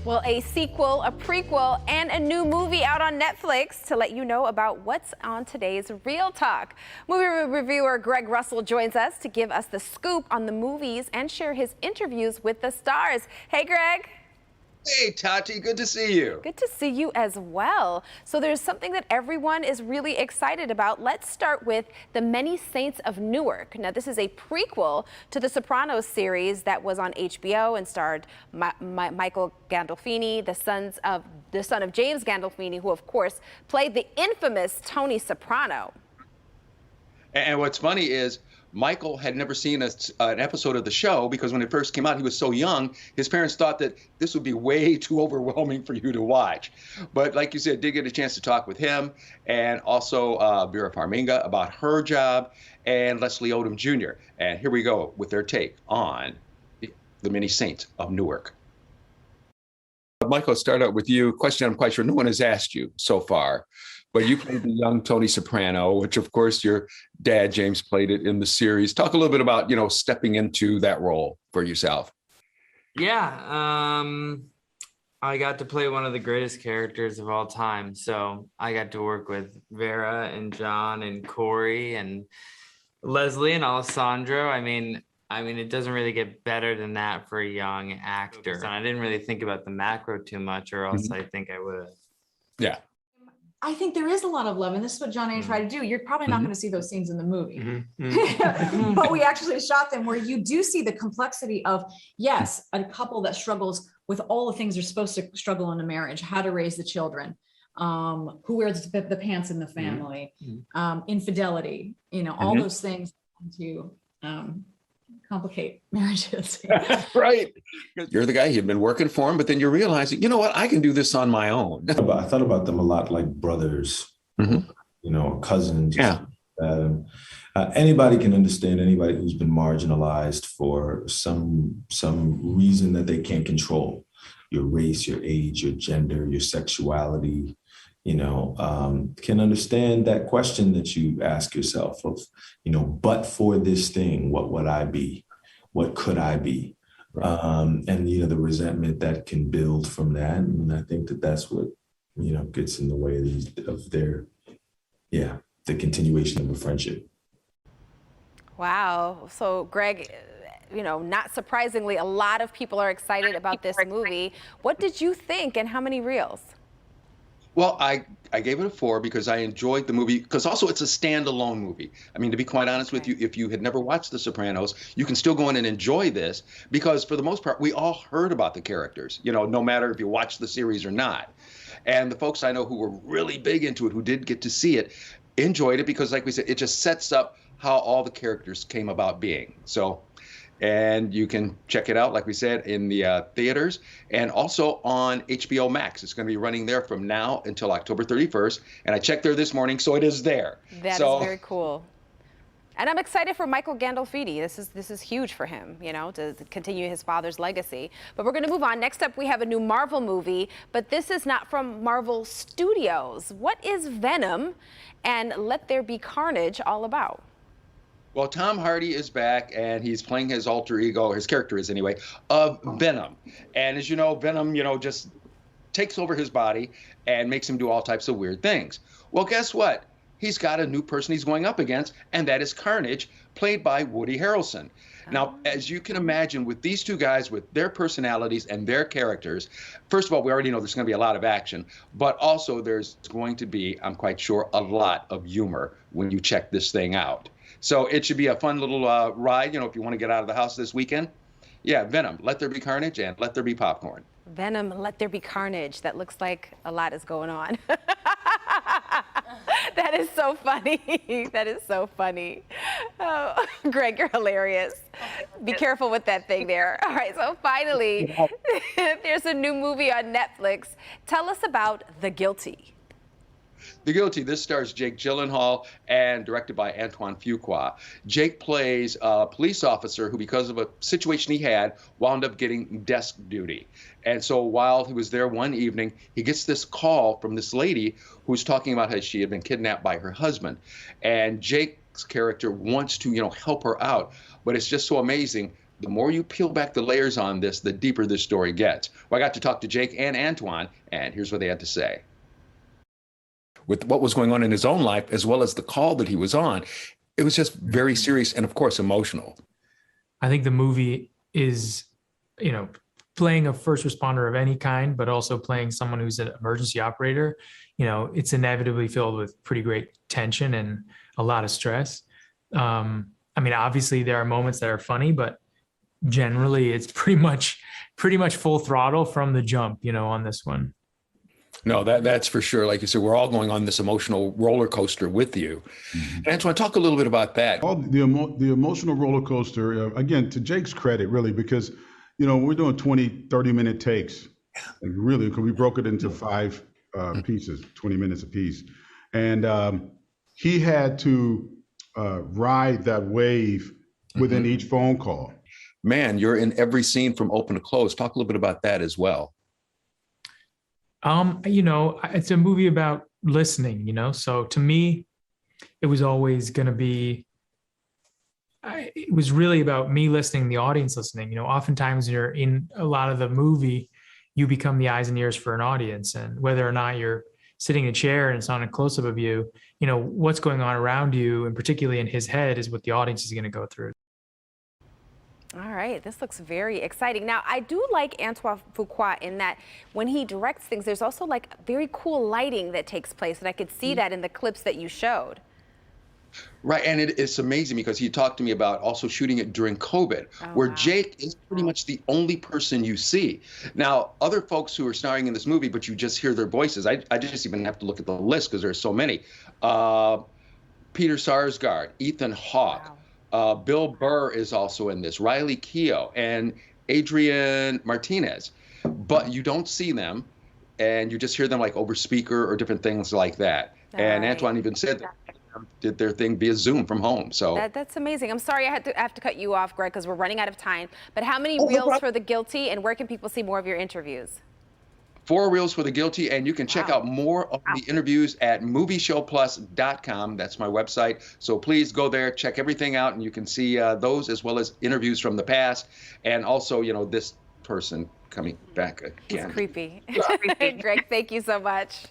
Well, a sequel, a prequel, and a new movie out on Netflix to let you know about what's on today's Real Talk. Movie reviewer Greg Russell joins us to give us the scoop on the movies and share his interviews with the stars. Hey, Greg. Hey, Tati, good to see you. Good to see you as well. So there's something that everyone is really excited about. Let's start with The Many Saints of Newark. Now, this is a prequel to the Sopranos series that was on HBO and starred Michael Gandolfini, the son of James Gandolfini, who, of course, played the infamous Tony Soprano. And what's funny is Michael had never seen an episode of the show because when it first came out, he was so young. His parents thought that this would be way too overwhelming for you to watch. But like you said, did get a chance to talk with him and also Vera Farmiga about her job and Leslie Odom Jr. And here we go with their take on The Many Saints of Newark. Michael, I'll start out with you. Question I'm quite sure no one has asked you so far. But you played the young Tony Soprano, which, of course, your dad, James, played it in the series. Talk a little bit about, stepping into that role for yourself. Yeah, I got to play one of the greatest characters of all time. So I got to work with Vera and John and Corey and Leslie and Alessandro. I mean, it doesn't really get better than that for a young actor. And I didn't really think about the macro too much, or else I think I would have. Yeah. I think there is a lot of love, and this is what John and I try to do. You're probably not going to see those scenes in the movie, but we actually shot them where you do see the complexity of, yes, a couple that struggles with all the things they're supposed to struggle in a marriage, how to raise the children, who wears the pants in the family, infidelity, all those things to complicate marriages. Right. You're the guy who'd been working for him, but then you're realizing, you know what, I can do this on my own. I thought about them a lot like brothers, cousins. Yeah. Anybody can understand anybody who's been marginalized for some reason that they can't control. Your race, your age, your gender, your sexuality, can understand that question that you ask yourself of, but for this thing, what would I be? What could I be? And, the resentment that can build from that. And I think that that's what, gets in the way of the continuation of a friendship. Wow. So, Greg, not surprisingly, a lot of people are excited about this movie. What did you think and how many reels? Well, I gave it a 4 because I enjoyed the movie, because also it's a standalone movie. I mean, to be quite honest with you, if you had never watched The Sopranos, you can still go in and enjoy this because for the most part, we all heard about the characters, no matter if you watched the series or not. And the folks I know who were really big into it, who did get to see it, enjoyed it because, like we said, it just sets up how all the characters came about being. So, and you can check it out, like we said, in the theaters and also on HBO Max. It's going to be running there from now until October 31st. And I checked there this morning, so it is there. That is very cool. And I'm excited for Michael Gandolfini. This is huge for him, to continue his father's legacy. But we're going to move on. Next up, we have a new Marvel movie, but this is not from Marvel Studios. What is Venom and Let There Be Carnage all about? Well, Tom Hardy is back, and he's playing his alter ego, his character is anyway, of Venom. And as you know, Venom, just takes over his body and makes him do all types of weird things. Well, guess what? He's got a new person he's going up against, and that is Carnage, played by Woody Harrelson. Now, as you can imagine, with these two guys, with their personalities and their characters, first of all, we already know there's going to be a lot of action, but also there's going to be, I'm quite sure, a lot of humor when you check this thing out. So it should be a fun little ride, if you want to get out of the house this weekend. Yeah, Venom, Let There Be Carnage, and Let There Be Popcorn. Venom, Let There Be Carnage. That looks like a lot is going on. That is so funny. That is so funny. Oh, Greg, you're hilarious. Be careful with that thing there. All right, so finally, there's a new movie on Netflix. Tell us about The Guilty. The Guilty. This stars Jake Gyllenhaal and directed by Antoine Fuqua. Jake plays a police officer who, because of a situation he had, wound up getting desk duty. And so while he was there one evening, he gets this call from this lady who's talking about how she had been kidnapped by her husband. And Jake's character wants to, help her out. But it's just so amazing. the more you peel back the layers on this, the deeper this story gets. Well, I got to talk to Jake and Antoine, and here's what they had to say. With what was going on in his own life, as well as the call that he was on, it was just very serious and, of course, emotional. I think the movie is, playing a first responder of any kind, but also playing someone who's an emergency operator. It's inevitably filled with pretty great tension and a lot of stress. Obviously there are moments that are funny, but generally it's pretty much full throttle from the jump, on this one. No, that's for sure. Like you said, we're all going on this emotional roller coaster with you. And Antoine, talk a little bit about that. The emotional roller coaster, again, to Jake's credit, really, because, we're doing 20, 30-minute takes, and really, because we broke it into 5 pieces, 20 minutes a piece. And he had to ride that wave within each phone call. Man, you're in every scene from open to close. Talk a little bit about that as well. It's a movie about listening, so to me, it was always going to be, it was really about me listening, the audience listening. Oftentimes you're in a lot of the movie, you become the eyes and ears for an audience, and whether or not you're sitting in a chair and it's on a close-up of you, what's going on around you, and particularly in his head, is what the audience is going to go through. All right, this looks very exciting. Now, I do like Antoine Fuqua in that when he directs things, there's also like very cool lighting that takes place, and I could see that in the clips that you showed. Right, and it's amazing because he talked to me about also shooting it during COVID, where wow. Jake is pretty much the only person you see. Now, other folks who are starring in this movie, but you just hear their voices. I just even have to look at the list because there's so many. Peter Sarsgaard, Ethan Hawke, Bill Burr is also in this, Riley Keough, and Adrian Martinez. But you don't see them, and you just hear them like over speaker or different things like that. And right. Antoine even said that did their thing via Zoom from home. So that's amazing. I'm sorry I have to cut you off, Greg, because we're running out of time. But how many reels for The Guilty, and where can people see more of your interviews? 4 reels for The Guilty, and you can check out more of the interviews at movieshowplus.com. That's my website. So please go there, check everything out, and you can see those as well as interviews from the past, and also, this person coming back again. It's creepy. Greg, thank you so much.